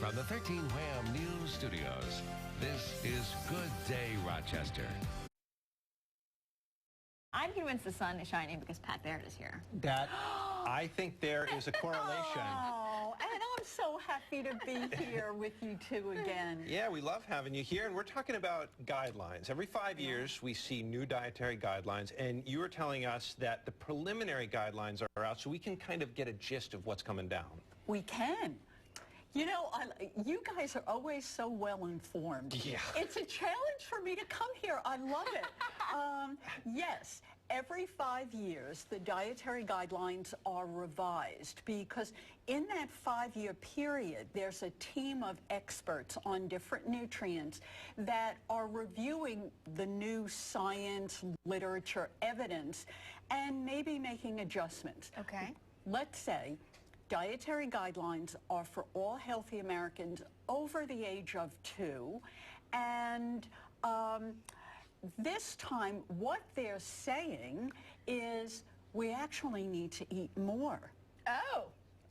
From the 13 Wham News Studios, this is Good Day Rochester. I'm convinced the sun is shining because Pat Barrett is here. I think there is a correlation. Oh, and I'm so happy to be here with you two again. Yeah, we love having you here, and we're talking about guidelines. Every 5 years, we see new dietary guidelines, and you were telling us that the preliminary guidelines are out, so we can kind of get a gist of what's coming down. We can. You know, you guys are always so well informed. Yeah. It's a challenge for me to come here. I love it. Yes, every 5 years, the dietary guidelines are revised because in that 5-year period, there's a team of experts on different nutrients that are reviewing the new science, literature, evidence, and maybe making adjustments. Okay. Let's say dietary guidelines are for all healthy Americans over the age of 2, and this time what they're saying is we actually need to eat more. Oh,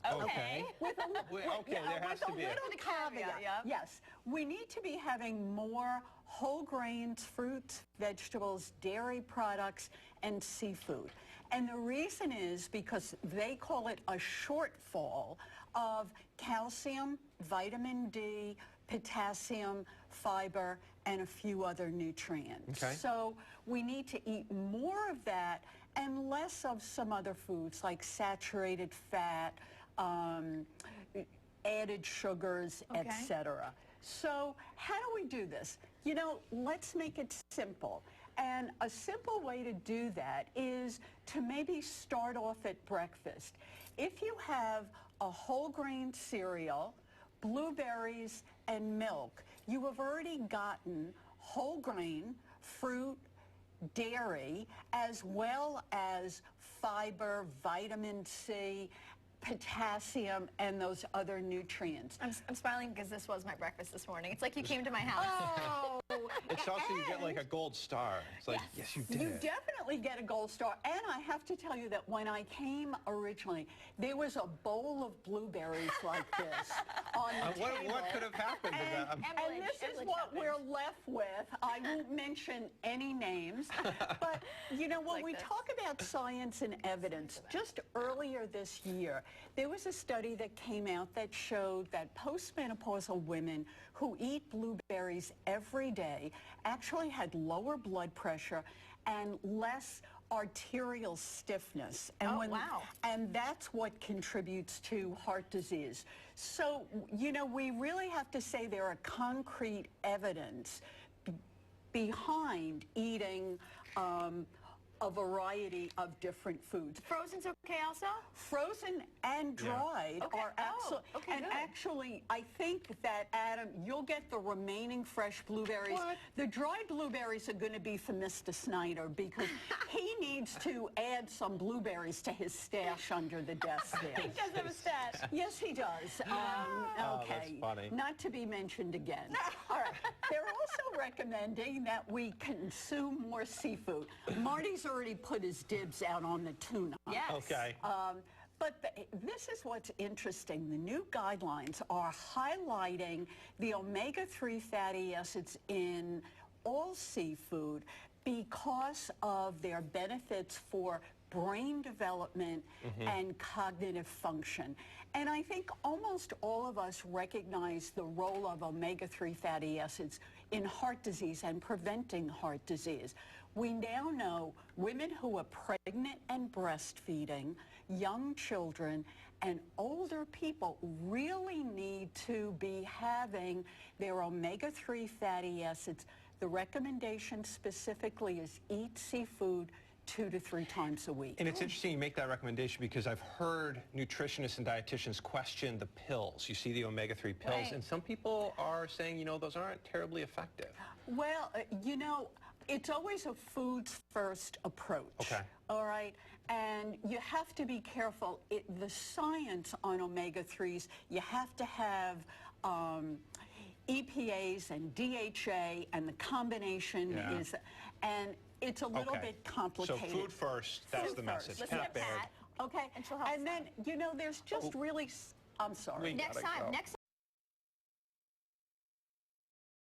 okay. With a little caveat. Yeah. Yes, we need to be having more whole grains, fruits, vegetables, dairy products, and seafood. And the reason is because they call it a shortfall of calcium, vitamin D, potassium, fiber, and a few other nutrients. Okay. So we need to eat more of that and less of some other foods like saturated fat, added sugars, etc. So how do we do this? You know, let's make it simple. And a simple way to do that is to maybe start off at breakfast. If you have a whole grain cereal, blueberries, and milk, you have already gotten whole grain, fruit, dairy, as well as fiber, vitamin C, potassium, and those other nutrients. I'm smiling because this was my breakfast this morning. It's like you came to my house. Oh! It's also you get like a gold star. It's like, yes you did. You definitely get a gold star. And I have to tell you that when I came originally, there was a bowl of blueberries like this on the table. What could have happened to that? And this is what we're left with. I won't mention any names. But, you know, when we talk about science and evidence, just earlier this year, there was a study that came out that showed that postmenopausal women who eat blueberries every day actually had lower blood pressure and less arterial stiffness. And and that's what contributes to heart disease. So, you know, we really have to say there are concrete evidence behind eating a variety of different foods. Frozen's okay also? Frozen and dried are absolutely, and good. actually, I think that, Adam, you'll get the remaining fresh blueberries. What? The dried blueberries are going to be for Mr. Snyder because he needs to add some blueberries to his stash under the desk there. He does have a stash. Yes, he does. Oh, okay, that's funny. Not to be mentioned again. All right. They're also recommending that we consume more seafood. Marty's already put his dibs out on the tuna. Yes. Okay. But this is what's interesting. The new guidelines are highlighting the omega-3 fatty acids in all seafood because of their benefits for brain development and cognitive function. And I think almost all of us recognize the role of omega-3 fatty acids in heart disease and preventing heart disease. We now know women who are pregnant and breastfeeding, young children, and older people really need to be having their omega-3 fatty acids. The recommendation specifically is eat seafood 2 to 3 times a week. And it's interesting you make that recommendation because I've heard nutritionists and dietitians question the pills. You see the omega-3 pills, and some people are saying, you know, those aren't terribly effective. Well, you know, it's always a foods first approach. Okay. All right. And you have to be careful. The science on omega-3s, you have to have EPAs and DHA, and the combination is, and it's a little bit complicated. So food first, that's the message. Listen to Pat. Okay. And she'll help then, you know, there's just really, I'm sorry. Next time.